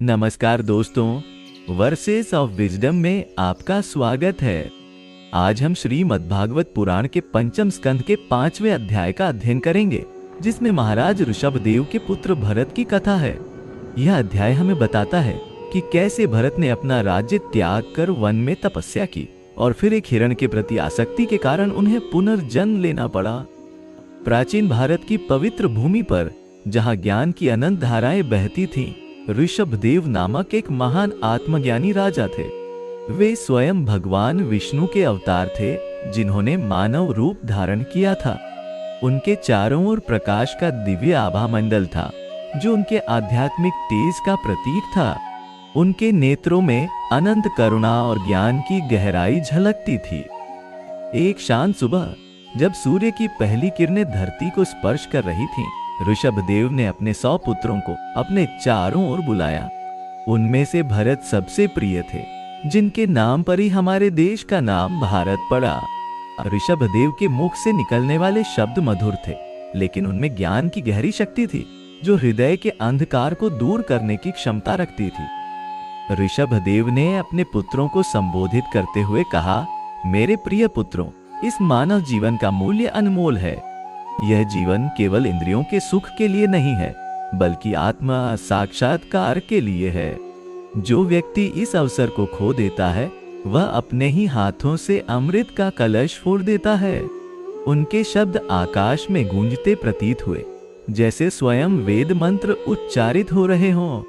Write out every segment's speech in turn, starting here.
नमस्कार दोस्तों, versus of wisdom में आपका स्वागत है। आज हम श्रीमद्भागवत पुराण के पंचम स्कंध के 5वें अध्याय का अध्ययन करेंगे, जिसमें महाराज ऋषभदेव के पुत्र भरत की कथा है। यह अध्याय हमें बताता है कि कैसे भरत ने अपना राज्य त्याग कर वन में तपस्या की और फिर एक हिरण के प्रति आसक्ति के कारण उन्हें पुनर्जन्म लेना पड़ा। प्राचीन भारत की पवित्र भूमि पर, जहाँ ज्ञान की अनंत धाराएं बहती थीं, ऋषभदेव नामक एक महान आत्मज्ञानी राजा थे। वे स्वयं भगवान विष्णु के अवतार थे, जिन्होंने मानव रूप धारण किया था। उनके चारों ओर प्रकाश का दिव्य आभा मंडल था, जो उनके आध्यात्मिक तेज का प्रतीक था। उनके नेत्रों में अनंत करुणा और ज्ञान की गहराई झलकती थी। एक शांत सुबह, जब सूर्य की पहली किरणें धरती को स्पर्श कर रही थीं, ऋषभदेव ने अपने 100 पुत्रों को अपने चारों ओर बुलाया। उनमें से भरत सबसे प्रिय थे, जिनके नाम पर ही हमारे देश का नाम भारत पड़ा। ऋषभदेव के मुख से निकलने वाले शब्द मधुर थे, लेकिन उनमें ज्ञान की गहरी शक्ति थी, जो हृदय के अंधकार को दूर करने की क्षमता रखती थी। ऋषभदेव ने अपने पुत्रों को संबोधित करते हुए कहा, मेरे प्रिय पुत्रों, इस मानव जीवन का मूल्य अनमोल है। यह जीवन केवल इंद्रियों के सुख के लिए नहीं है, बल्कि आत्मा साक्षात्कार के लिए है। जो व्यक्ति इस अवसर को खो देता है, वह अपने ही हाथों से अमृत का कलश फोड़ देता है। उनके शब्द आकाश में गूंजते प्रतीत हुए, जैसे स्वयं वेद मंत्र उच्चारित हो रहे हों।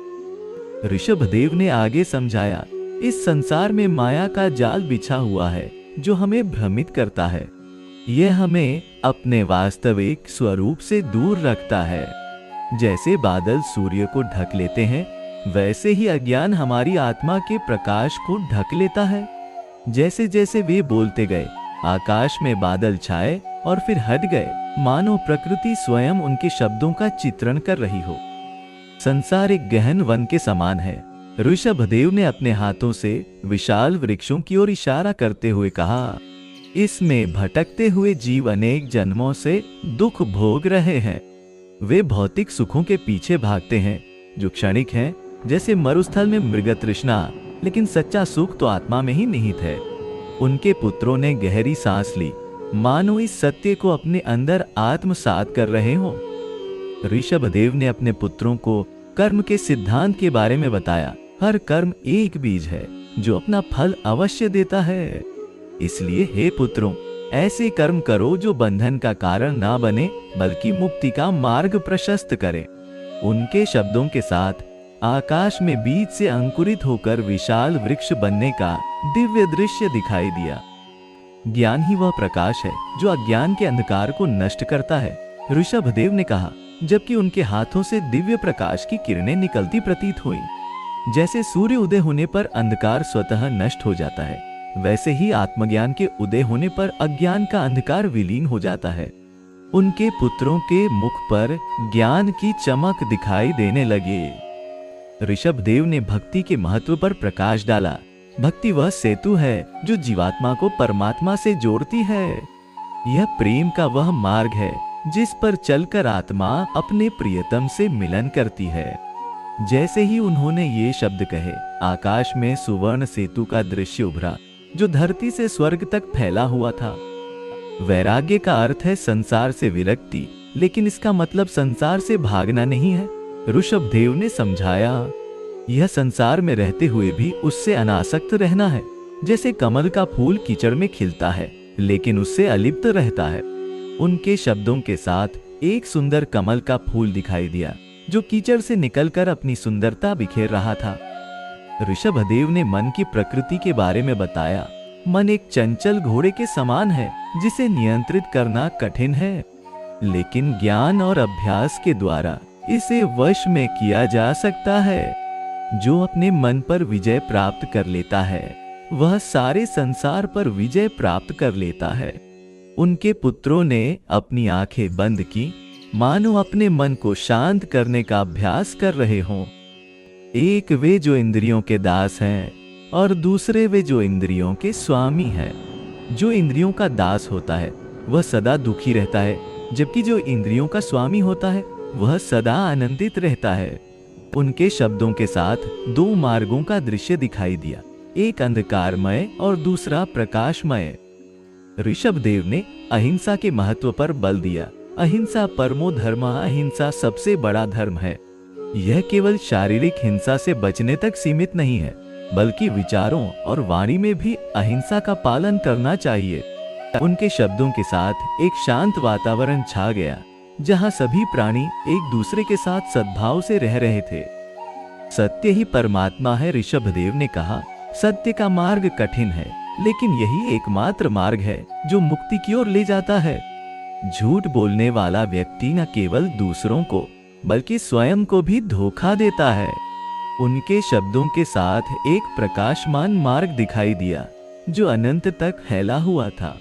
ऋषभदेव ने आगे समझाया, इस संसार में माया का जाल बिछा हुआ है, जो हमें भ्रमित करता है। यह हमें अपने वास्तविक स्वरूप से दूर रखता है। जैसे बादल सूर्य को ढक लेते हैं, वैसे ही अज्ञान हमारी आत्मा के प्रकाश को ढक लेता है। जैसे जैसे वे बोलते गए, आकाश में बादल छाए और फिर हट गए, मानो प्रकृति स्वयं उनके शब्दों का चित्रण कर रही हो। संसार एक गहन वन के समान है। ऋषभदेव ने अपने हाथों से विशाल वृक्षों की ओर इशारा करते हुए कहा, इसमें भटकते हुए जीव अनेक जन्मों से दुख भोग रहे हैं। वे भौतिक सुखों के पीछे भागते हैं, जो क्षणिक हैं, जैसे मरुस्थल में मृग तृष्णा, लेकिन सच्चा सुख तो आत्मा में ही निहित है। उनके पुत्रों ने गहरी सांस ली, मानो इस सत्य को अपने अंदर आत्मसात कर रहे हों। ऋषभदेव ने अपने पुत्रों को कर्म के सिद्धांत के बारे में बताया। हर कर्म एक बीज है, जो अपना फल अवश्य देता है। इसलिए हे पुत्रों, ऐसे कर्म करो जो बंधन का कारण ना बने, बल्कि मुक्ति का मार्ग प्रशस्त करे। उनके शब्दों के साथ आकाश में बीज से अंकुरित होकर विशाल वृक्ष बनने का दिव्य दृश्य दिखाई दिया। ज्ञान ही वह प्रकाश है जो अज्ञान के अंधकार को नष्ट करता है, ऋषभदेव ने कहा, जबकि उनके हाथों से दिव्य प्रकाश की किरणें निकलती प्रतीत हुई। जैसे सूर्य उदय होने पर अंधकार स्वतः नष्ट हो जाता है, वैसे ही आत्मज्ञान के उदय होने पर अज्ञान का अंधकार विलीन हो जाता है। उनके पुत्रों के मुख पर ज्ञान की चमक दिखाई देने लगे। ऋषभदेव ने भक्ति के महत्व पर प्रकाश डाला। भक्ति वह सेतु है जो जीवात्मा को परमात्मा से जोड़ती है। यह प्रेम का वह मार्ग है जिस पर चलकर आत्मा अपने प्रियतम से मिलन करती है। जैसे ही उन्होंने ये शब्द कहे, आकाश में सुवर्ण सेतु का दृश्य उभरा, जो धरती से स्वर्ग तक फैला हुआ था। वैराग्य का अर्थ है संसार से विरक्ति, लेकिन इसका मतलब संसार से भागना नहीं है। ऋषभदेव ने समझाया, यह संसार में रहते हुए भी उससे अनासक्त रहना है। जैसे कमल का फूल कीचड़ में खिलता है, लेकिन उससे अलिप्त रहता है। उनके शब्दों के साथ एक सुंदर कमल का फूल दिखाई दिया, जो कीचड़ से निकलकर अपनी सुंदरता बिखेर रहा था। ऋषभदेव ने मन की प्रकृति के बारे में बताया। मन एक चंचल घोड़े के समान है, जिसे नियंत्रित करना कठिन है, लेकिन ज्ञान और अभ्यास के द्वारा इसे वश में किया जा सकता है। जो अपने मन पर विजय प्राप्त कर लेता है, वह सारे संसार पर विजय प्राप्त कर लेता है। उनके पुत्रों ने अपनी आंखें बंद की, मानो अपने मन को शांत करने का अभ्यास कर रहे हों। एक वे जो इंद्रियों के दास हैं, और दूसरे वे जो इंद्रियों के स्वामी हैं। जो इंद्रियों का दास होता है, वह सदा दुखी रहता है, जबकि जो इंद्रियों का स्वामी होता है, वह सदा आनंदित रहता है। उनके शब्दों के साथ दो मार्गों का दृश्य दिखाई दिया, एक अंधकारमय और दूसरा प्रकाशमय। ऋषभदेव ने अहिंसा के महत्व पर बल दिया। अहिंसा परमो धर्म, अहिंसा सबसे बड़ा धर्म है। यह केवल शारीरिक हिंसा से बचने तक सीमित नहीं है, बल्कि विचारों और वाणी में भी अहिंसा का पालन करना चाहिए। उनके शब्दों के साथ एक शांत वातावरण छा गया, जहां सभी प्राणी एक दूसरे के साथ सद्भाव से रह रहे थे। सत्य ही परमात्मा है, ऋषभदेव ने कहा। सत्य का मार्ग कठिन है, लेकिन यही एकमात्र मार्ग है जो मुक्ति की ओर ले जाता है। झूठ बोलने वाला व्यक्ति न केवल दूसरों को बल्कि स्वयं को भी धोखा देता है। उनके शब्दों के साथ एक प्रकाशमान मार्ग दिखाई दिया, जो अनंत तक फैला हुआ था।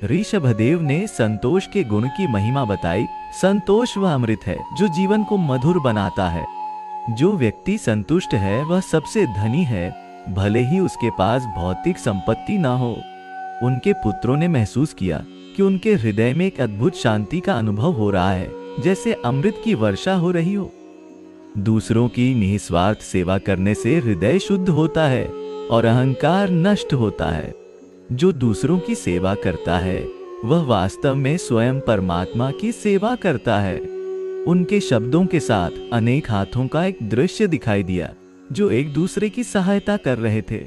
ऋषभदेव ने संतोष के गुण की महिमा बताई। संतोष वह अमृत है जो जीवन को मधुर बनाता है। जो व्यक्ति संतुष्ट है वह सबसे धनी है, भले ही उसके पास भौतिक संपत्ति ना हो। उनके पुत्रों ने महसूस किया कि उनके हृदय में एक अद्भुत शांति का अनुभव हो रहा है, जैसे अमृत की वर्षा हो रही हो। दूसरों की निस्वार्थ सेवा करने से हृदय शुद्ध होता है और अहंकार नष्ट होता है। जो दूसरों की सेवा करता है वह वास्तव में स्वयं परमात्मा की सेवा करता है। उनके शब्दों के साथ अनेक हाथों का एक दृश्य दिखाई दिया, जो एक दूसरे की सहायता कर रहे थे।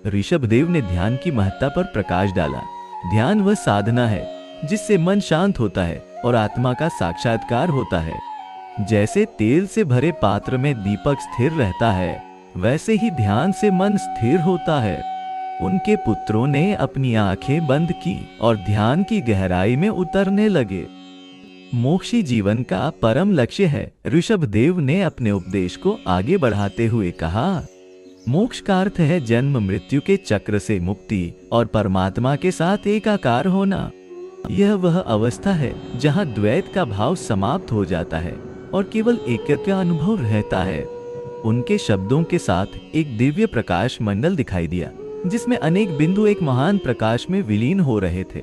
ऋषभदेव ने ध्यान की महत्ता पर प्रकाश डाला। ध्यान वह साधना है जिससे मन शांत होता है और आत्मा का साक्षात्कार होता है। जैसे तेल से भरे पात्र में दीपक स्थिर रहता है, वैसे ही ध्यान से मन स्थिर होता है। उनके पुत्रों ने अपनी आंखें बंद की और ध्यान की गहराई में उतरने लगे। मोक्षी जीवन का परम लक्ष्य है, ऋषभदेव ने अपने उपदेश को आगे बढ़ाते हुए कहा। मोक्ष का अर्थ है जन्म मृत्यु के चक्र से मुक्ति और परमात्मा के साथ एकाकार होना। यह वह अवस्था है जहां द्वैत का भाव समाप्त हो जाता है और केवल एकत्व का अनुभव रहता है। उनके शब्दों के साथ एक दिव्य प्रकाश मंडल दिखाई दिया, जिसमें अनेक बिंदु एक महान प्रकाश में विलीन हो रहे थे।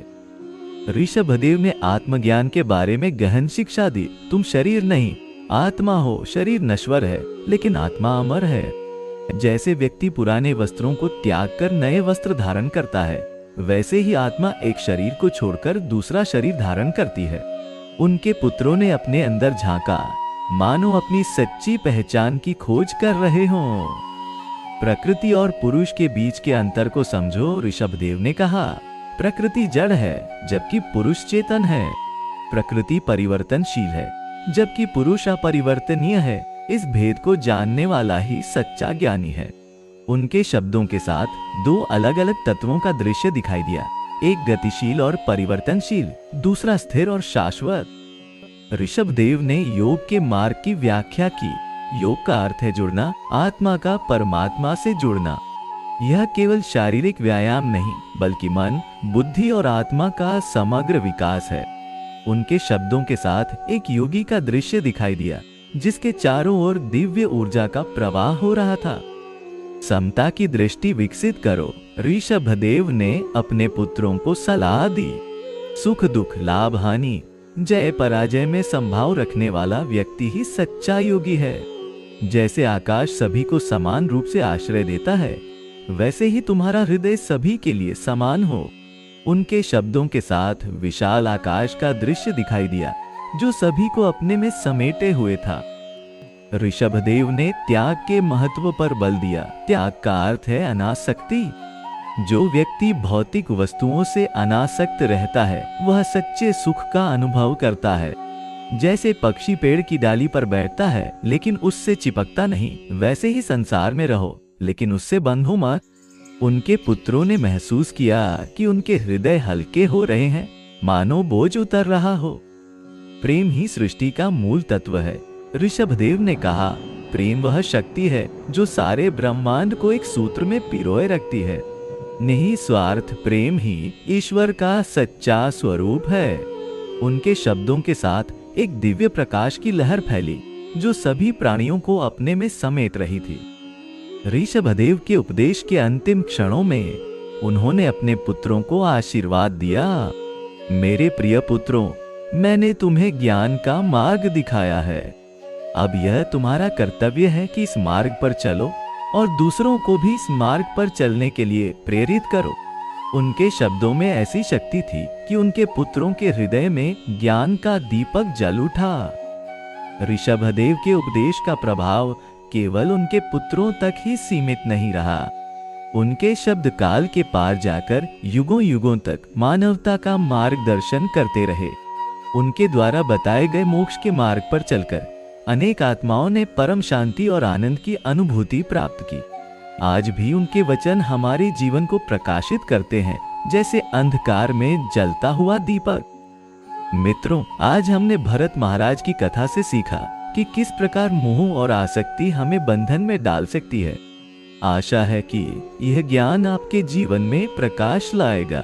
ऋषभदेव ने आत्मज्ञान के बारे में गहन शिक्षा दी। तुम शरीर नहीं, आत्मा हो। शरीर नश्वर है, लेकिन आत्मा अमर है। जैसे व्यक्ति पुराने वस्त्रों को त्याग कर नए वस्त्र धारण करता है, वैसे ही आत्मा एक शरीर को छोड़कर दूसरा शरीर धारण करती है। उनके पुत्रों ने अपने अंदर झांका, मानो अपनी सच्ची पहचान की खोज कर रहे हों। प्रकृति और पुरुष के बीच के अंतर को समझो, ऋषभदेव ने कहा। प्रकृति जड़ है, जबकि पुरुष चेतन है। प्रकृति परिवर्तनशील है, जबकि पुरुष अपरिवर्तनीय है। इस भेद को जानने वाला ही सच्चा ज्ञानी है। उनके शब्दों के साथ दो अलग अलग तत्वों का दृश्य दिखाई दिया, एक गतिशील और परिवर्तनशील, दूसरा स्थिर और शाश्वत। ऋषभदेव ने योग के मार्ग की व्याख्या की। योग का अर्थ है जुड़ना, आत्मा का परमात्मा से जुड़ना। यह केवल शारीरिक व्यायाम नहीं, बल्कि मन, बुद्धि और आत्मा का समग्र विकास है। उनके शब्दों के साथ एक योगी का दृश्य दिखाई दिया, जिसके चारों ओर दिव्य ऊर्जा का प्रवाह हो रहा था। समता की दृष्टि विकसित करो, ऋषभदेव ने अपने पुत्रों को सलाह दी। सुख दुख, लाभ हानि, जय पराजय में संभाव रखने वाला व्यक्ति ही सच्चा योगी है। जैसे आकाश सभी को समान रूप से आश्रय देता है, वैसे ही तुम्हारा हृदय सभी के लिए समान हो। उनके शब्दों के साथ विशाल आकाश का दृश्य दिखाई दिया, जो सभी को अपने में समेटे हुए था। ऋषभदेव ने त्याग के महत्व पर बल दिया। त्याग का अर्थ है अनासक्ति। जो व्यक्ति भौतिक वस्तुओं से अनासक्त रहता है, वह सच्चे सुख का अनुभव करता है। जैसे पक्षी पेड़ की डाली पर बैठता है, लेकिन उससे चिपकता नहीं, वैसे ही संसार में रहो, लेकिन उससे बंधो मत। उनके पुत्रों ने महसूस किया कि उनके हृदय हल्के हो रहे हैं, मानो बोझ उतर रहा हो। प्रेम ही सृष्टि का मूल तत्व है, ऋषभदेव ने कहा। प्रेम वह शक्ति है जो सारे ब्रह्मांड को एक सूत्र में पिरोए रखती है। निस्वार्थ प्रेम ही ईश्वर का सच्चा स्वरूप है। उनके शब्दों के साथ एक दिव्य प्रकाश की लहर फैली, जो सभी प्राणियों को अपने में समेट रही थी। ऋषभदेव के उपदेश के अंतिम क्षणों में उन्होंने अपने पुत्रों को आशीर्वाद दिया। मेरे प्रिय पुत्रों, मैंने तुम्हें ज्ञान का मार्ग दिखाया है। अब यह तुम्हारा कर्तव्य है कि इस मार्ग पर चलो और दूसरों को भी इस मार्ग पर चलने के लिए प्रेरित करो। उनके शब्दों में ऐसी शक्ति थी कि उनके पुत्रों के हृदय में ज्ञान का दीपक जल उठा। ऋषभदेव के उपदेश का प्रभाव केवल उनके पुत्रों तक ही सीमित नहीं रहा। उनके शब्द काल के पार जाकर युगों युगों तक मानवता का मार्गदर्शन करते रहे। उनके द्वारा बताए गए मोक्ष के मार्ग पर चलकर अनेक आत्माओं ने परम शांति और आनंद की अनुभूति प्राप्त की। आज भी उनके वचन हमारे जीवन को प्रकाशित करते हैं, जैसे अंधकार में जलता हुआ दीपक। मित्रों, आज हमने भरत महाराज की कथा से सीखा कि किस प्रकार मोह और आसक्ति हमें बंधन में डाल सकती है। आशा है कि यह ज्ञान आपके जीवन में प्रकाश लाएगा।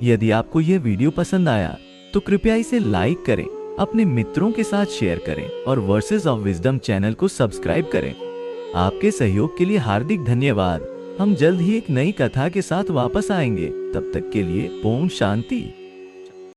यदि आपको यह वीडियो पसंद आया तो कृपया इसे लाइक करें, अपने मित्रों के साथ शेयर करें और वर्सेस ऑफ विजडम चैनल को सब्सक्राइब करें। आपके सहयोग के लिए हार्दिक धन्यवाद। हम जल्द ही एक नई कथा के साथ वापस आएंगे। तब तक के लिए ओम शांति।